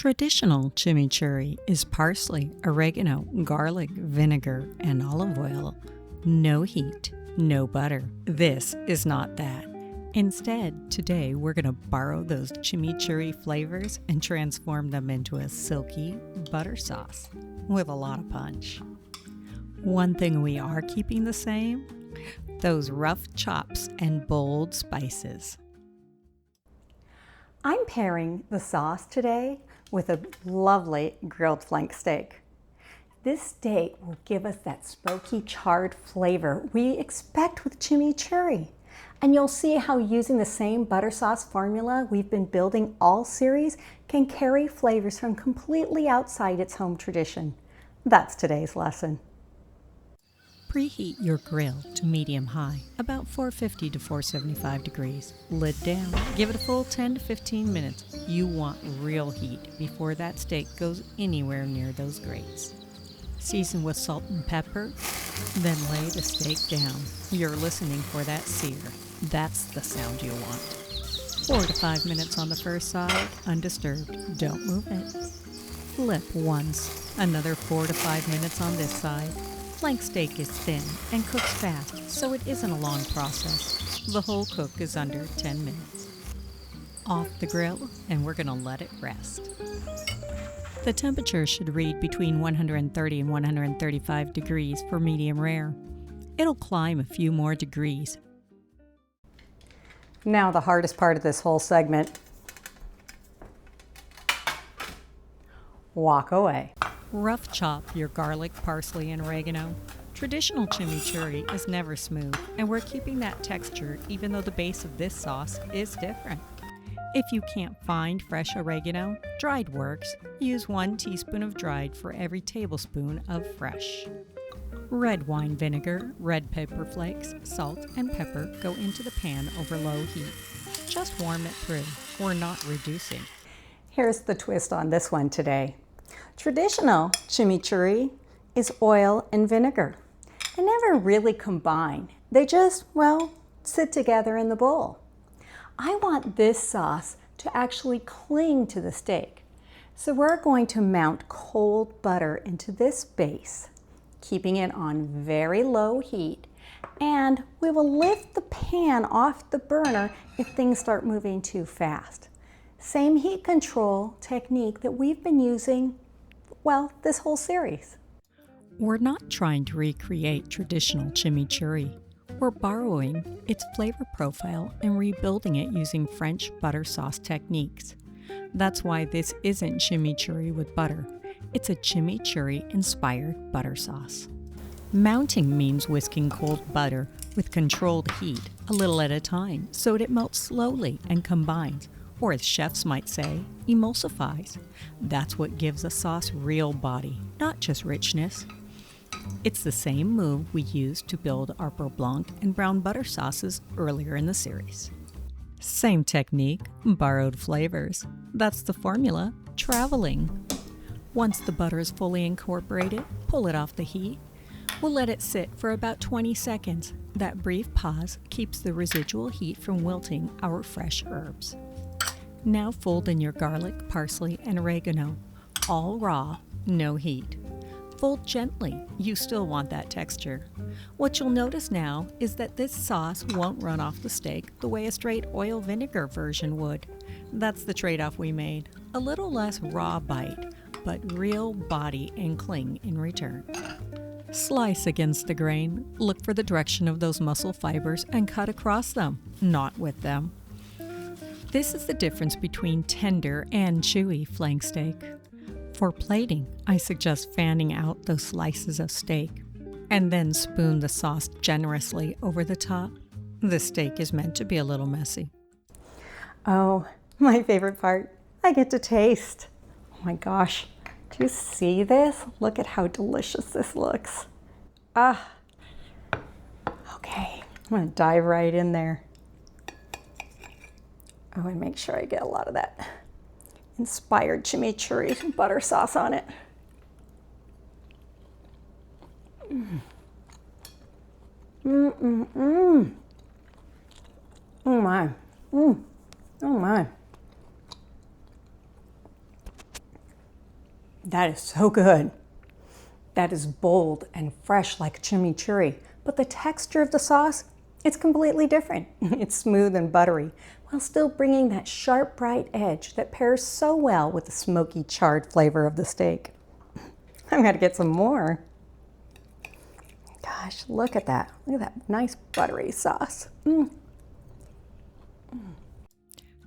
Traditional chimichurri is parsley, oregano, garlic, vinegar, and olive oil. No heat, no butter. This is not that. Instead, today we're going to borrow those chimichurri flavors and transform them into a silky butter sauce with a lot of punch. One thing we are keeping the same, those rough chops and bold spices. I'm pairing the sauce today with a lovely grilled flank steak. This steak will give us that smoky charred flavor we expect with chimichurri. And you'll see how using the same butter sauce formula we've been building all series can carry flavors from completely outside its home tradition. That's today's lesson. Preheat your grill to medium-high, about 450 to 475 degrees. Lid down. Give it a full 10 to 15 minutes. You want real heat before that steak goes anywhere near those grates. Season with salt and pepper, then lay the steak down. You're listening for that sear. That's the sound you want. 4 to 5 minutes on the first side, undisturbed. Don't move it. Flip once. Another 4 to 5 minutes on this side. Flank steak is thin and cooks fast, so it isn't a long process. The whole cook is under 10 minutes. Off the grill, and we're going to let it rest. The temperature should read between 130 and 135 degrees for medium rare. It'll climb a few more degrees. Now the hardest part of this whole segment. Walk away. Rough chop your garlic, parsley, and oregano. Traditional chimichurri is never smooth, and we're keeping that texture even though the base of this sauce is different. If you can't find fresh oregano, dried works. Use 1 teaspoon of dried for every tablespoon of fresh. Red wine vinegar, red pepper flakes, salt, and pepper go into the pan over low heat. Just warm it through. We're not reducing. Here's the twist on this one today. Traditional chimichurri is oil and vinegar. They never really combine. They just, sit together in the bowl. I want this sauce to actually cling to the steak. So we're going to mount cold butter into this base, keeping it on very low heat, and we will lift the pan off the burner if things start moving too fast. Same heat control technique that we've been using this whole series. We're not trying to recreate traditional chimichurri. We're borrowing its flavor profile and rebuilding it using French butter sauce techniques. That's why this isn't chimichurri with butter. It's a chimichurri-inspired butter sauce. Mounting means whisking cold butter with controlled heat, a little at a time, so it melts slowly and combines, or as chefs might say, emulsifies. That's what gives a sauce real body, not just richness. It's the same move we used to build our beurre blanc and brown butter sauces earlier in the series. Same technique, borrowed flavors. That's the formula, traveling. Once the butter is fully incorporated, pull it off the heat. We'll let it sit for about 20 seconds. That brief pause keeps the residual heat from wilting our fresh herbs. Now fold in your garlic, parsley, and oregano, all raw, no heat. Fold gently, you still want that texture. What you'll notice now is that this sauce won't run off the steak the way a straight oil vinegar version would. That's the trade-off we made. A little less raw bite, but real body and cling in return. Slice against the grain, look for the direction of those muscle fibers and cut across them, not with them. This is the difference between tender and chewy flank steak. For plating, I suggest fanning out those slices of steak and then spoon the sauce generously over the top. The steak is meant to be a little messy. Oh, my favorite part, I get to taste. Oh my gosh, do you see this? Look at how delicious this looks. Okay, I'm gonna dive right in there. Oh, and make sure I get a lot of that inspired chimichurri butter sauce on it. Oh my. Oh my. That is so good. That is bold and fresh like chimichurri, but the texture of the sauce, it's completely different. It's smooth and buttery, while still bringing that sharp, bright edge that pairs so well with the smoky, charred flavor of the steak. I'm gonna get some more. Gosh, look at that. Look at that nice buttery sauce.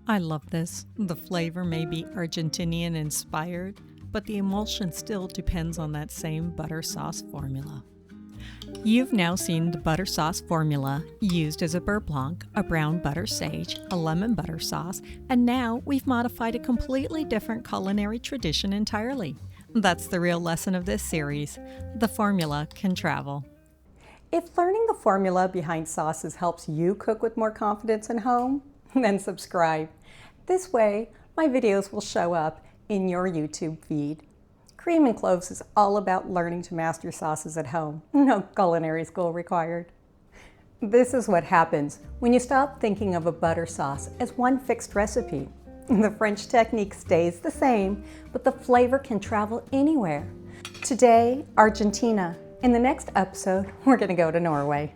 I love this. The flavor may be Argentinian inspired, but the emulsion still depends on that same butter sauce formula. You've now seen the butter sauce formula used as a beurre blanc, a brown butter sage, a lemon butter sauce, and now we've modified a completely different culinary tradition entirely. That's the real lesson of this series. The formula can travel. If learning the formula behind sauces helps you cook with more confidence in home, then subscribe. This way, my videos will show up in your YouTube feed. Cream and Cloves is all about learning to master sauces at home. No culinary school required. This is what happens when you stop thinking of a butter sauce as one fixed recipe. The French technique stays the same, but the flavor can travel anywhere. Today, Argentina. In the next episode, we're going to go to Norway.